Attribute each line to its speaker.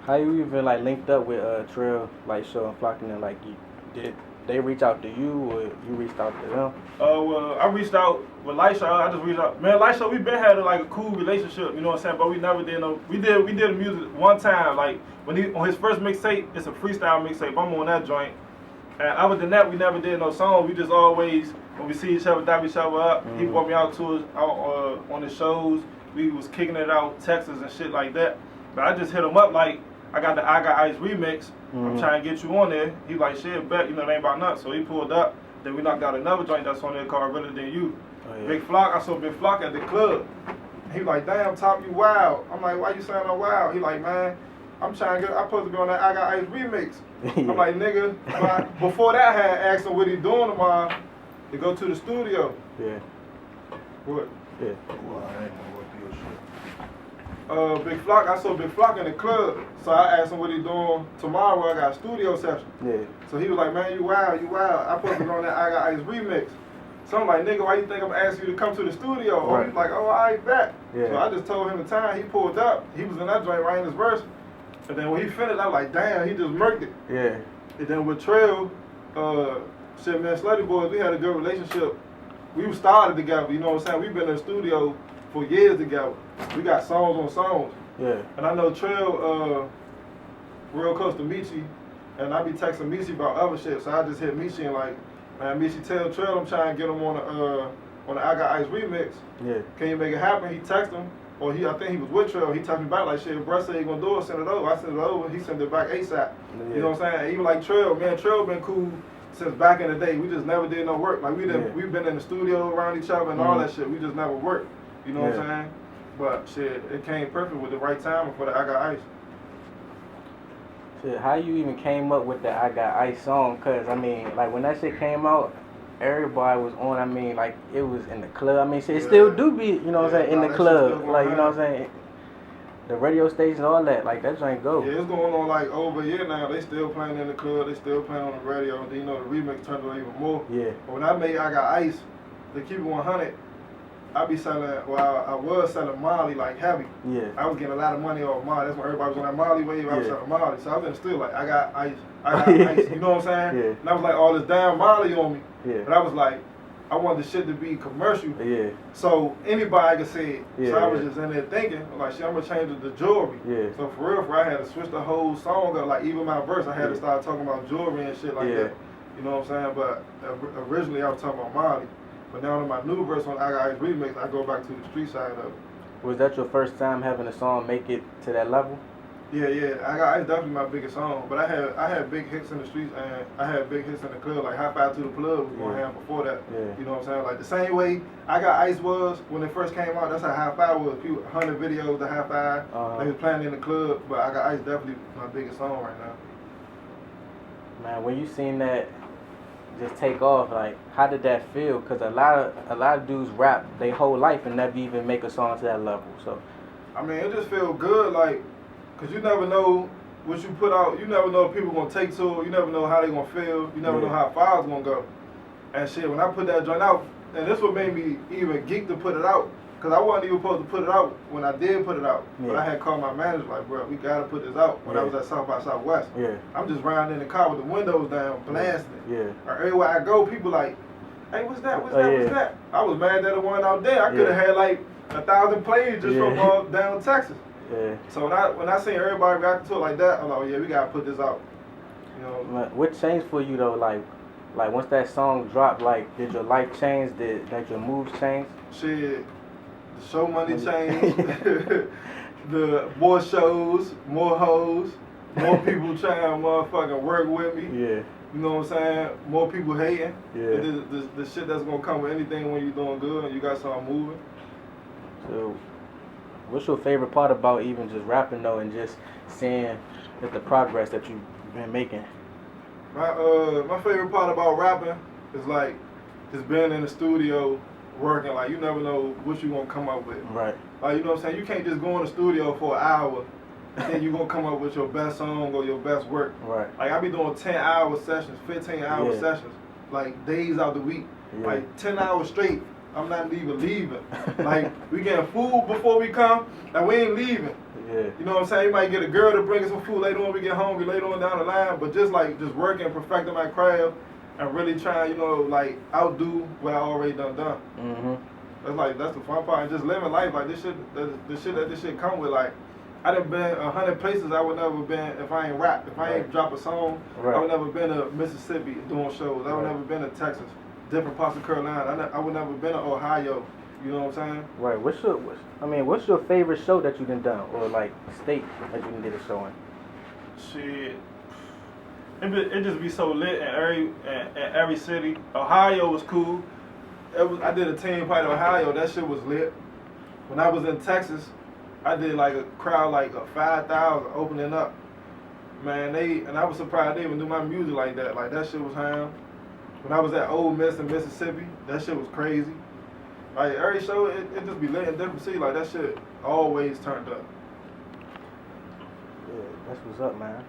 Speaker 1: How you even like linked up with Trail, like Show and Flocking, and like did they reach out to you or you reached out to them?
Speaker 2: Well, I reached out with Lightshow. I just reached out. Man, Lightshow, we been had like a cool relationship, you know what I'm saying? But we never did no. We did the music one time, like when he on his first mixtape. It's a freestyle mixtape. I'm on that joint. And other than that, we never did no song. We just always, when we see each other, dap each other up. He brought me out to his, on the shows. We was kicking it out, Texas and shit like that. But I just hit him up like, I got the I Got Ice remix. I'm trying to get you on there. He like, shit, bet, you know, it ain't about nothing. So he pulled up. Then we knocked out another joint that's on there called Realer Than You.
Speaker 1: Oh, yeah.
Speaker 2: Big Flock, I saw Big Flock at the club. He like, damn, Top, you wild. I'm like, why you sound so wild? He like, man, I'm supposed to be on that I Got Ice remix. I'm like, nigga, but before that I had asked him what he doing tomorrow to go to the studio.
Speaker 1: Yeah.
Speaker 2: What?
Speaker 1: Yeah.
Speaker 3: Well, I ain't gonna work your shit.
Speaker 2: Big Flock, I saw Big Flock in the club. So I asked him what he doing tomorrow where I got a studio session.
Speaker 1: Yeah.
Speaker 2: So he was like, man, you wild, you wild. I supposed to be on that I Got Ice remix. So I'm like, nigga, why you think I'm asking you to come to the studio?
Speaker 1: Right.
Speaker 2: He's like, oh, I bet.
Speaker 1: Yeah.
Speaker 2: So I just told him the time. He pulled up. He was in that joint writing his verse. And then when he finished, I was like, damn, he just murked it.
Speaker 1: Yeah.
Speaker 2: And then with Trail, shit, man, Slutty Boys, we had a good relationship. We started together, you know what I'm saying? We've been in the studio for years together. We got songs on songs.
Speaker 1: Yeah.
Speaker 2: And I know Trail real close to Michi, and I be texting Michi about other shit. So I just hit Michi and like, man, Michi, tell Trail I'm trying to get him on the I Got Ice remix.
Speaker 1: Yeah.
Speaker 2: Can you make it happen? He texted him, or I think he was with Trail. He texted me back like, shit, bro said he gonna do it, send it over. I sent it over, he sent it back ASAP.
Speaker 1: Yeah.
Speaker 2: You know what I'm saying? Even like Trail, man, Trail been cool since back in the day. We just never did no work. Like we've been in the studio around each other and all that shit. We just never worked. You know what I'm saying? But shit, it came perfect with the right timing for the I Got Ice.
Speaker 1: Shit, how you even came up with the I Got Ice song? Cause I mean, like when that shit came out, everybody was on. I mean, like it was in the club. I mean, shit, it still do be, you know what I'm saying, in the club. Like, you know what I'm saying? The radio station, all that, like that joint go.
Speaker 2: Yeah, it's going on like over a year now. They still playing in the club. They still playing on the radio. Then, you know, the remix turned on even more.
Speaker 1: Yeah.
Speaker 2: But when I made I Got Ice, to keep it 100, I be selling, well, I was selling Molly like heavy.
Speaker 1: Yeah.
Speaker 2: I was getting a lot of money off Molly. That's when everybody was on that Molly wave. I was selling Molly. So I was in the studio like, I got ice. I got ice. You know what I'm saying?
Speaker 1: Yeah.
Speaker 2: And I was like, all this damn Molly on me.
Speaker 1: Yeah.
Speaker 2: But I was like, I wanted the shit to be commercial.
Speaker 1: Yeah.
Speaker 2: So anybody could say it.
Speaker 1: Yeah,
Speaker 2: So I was just in there thinking, like, shit, I'm gonna change the jewelry.
Speaker 1: Yeah.
Speaker 2: So for real, I had to switch the whole song up. Like even my verse, I had to start talking about jewelry and shit like that. You know what I'm saying? But originally I was talking about Molly. But now in my new verse on I Got Ice remix, I go back to the street side of it.
Speaker 1: Was that your first time having a song make it to that level?
Speaker 2: Yeah, I Got Ice definitely my biggest song. But I had big hits in the streets and I had big hits in the club. Like High Five to the Plug was going on before that.
Speaker 1: Yeah.
Speaker 2: You know what I'm saying? Like the same way I Got Ice was when it first came out. That's how High Five was. People 100 videos to High Five. They was playing in the club. But I Got Ice definitely my biggest song right now.
Speaker 1: Man, when you seen that just take off, like how did that feel? Cause a lot of dudes rap their whole life and never even make a song to that level. So
Speaker 2: I mean, it just feels good, like, cause you never know what you put out. You never know if people gonna take to it. You never know how they gonna feel. You never know how far it's gonna go. And shit, when I put that joint out, and this what made me even geek to put it out. Cause I wasn't even supposed to put it out when I did put it out. But I had called my manager like, bro, we gotta put this out. When I was at South by Southwest.
Speaker 1: Yeah.
Speaker 2: I'm just riding in the car with the windows down, blasting it.
Speaker 1: Yeah.
Speaker 2: Or everywhere I go, people like, hey, what's that? What's that? I was mad that it wasn't out there. I could have had like 1,000 plays just from down Texas.
Speaker 1: Yeah.
Speaker 2: So when I seen everybody reacting to it like that, I'm like, oh yeah, we gotta put this out. You know.
Speaker 1: What changed for you though? Like once that song dropped, like did your life change? Did like your moves change?
Speaker 2: Shit, the show money changed. The more shows, more hoes, more people trying to motherfucking work with me.
Speaker 1: Yeah.
Speaker 2: You know what I'm saying? More people hating.
Speaker 1: Yeah.
Speaker 2: The shit that's gonna come with anything when you're doing good and you got something moving.
Speaker 1: So, what's your favorite part about even just rapping though, and just seeing that the progress that you've been making?
Speaker 2: My favorite part about rapping is like just being in the studio working. Like you never know what you gonna come up with.
Speaker 1: Right.
Speaker 2: Like you know what I'm saying? You can't just go in the studio for an hour and then you gonna come up with your best song or your best work.
Speaker 1: Right.
Speaker 2: Like I be doing 10-hour sessions, 15-hour sessions, like days out the week, like 10 hours straight. I'm not even leaving. Like, we getting food before we come, and we ain't leaving.
Speaker 1: Yeah.
Speaker 2: You know what I'm saying? You might get a girl to bring us some food later on, we get home, we later on down the line, but just working, perfecting my craft, and really trying, you know, like, outdo what I already done.
Speaker 1: Mm-hmm.
Speaker 2: That's the fun part, and just living life, like, this shit come with, like, I done been 100 places I would never been if I ain't rap. If I ain't drop a song, I would never been to Mississippi doing shows. I would never been to Texas, different parts of Carolina. I would never been to Ohio. You know what I'm saying?
Speaker 1: Right. What's your favorite show that you done, or like state that you done did a show in?
Speaker 2: Shit, it just be so lit in every city. Ohio was cool. I did a team party in Ohio. That shit was lit. When I was in Texas, I did like a crowd like 5,000 opening up. Man, I was surprised they even do my music like that. Like that shit was ham. When I was at Ole Miss in Mississippi, that shit was crazy. Like every show, it just be lit in different cities. Like that shit always turned up.
Speaker 1: Yeah, that's what's up, man.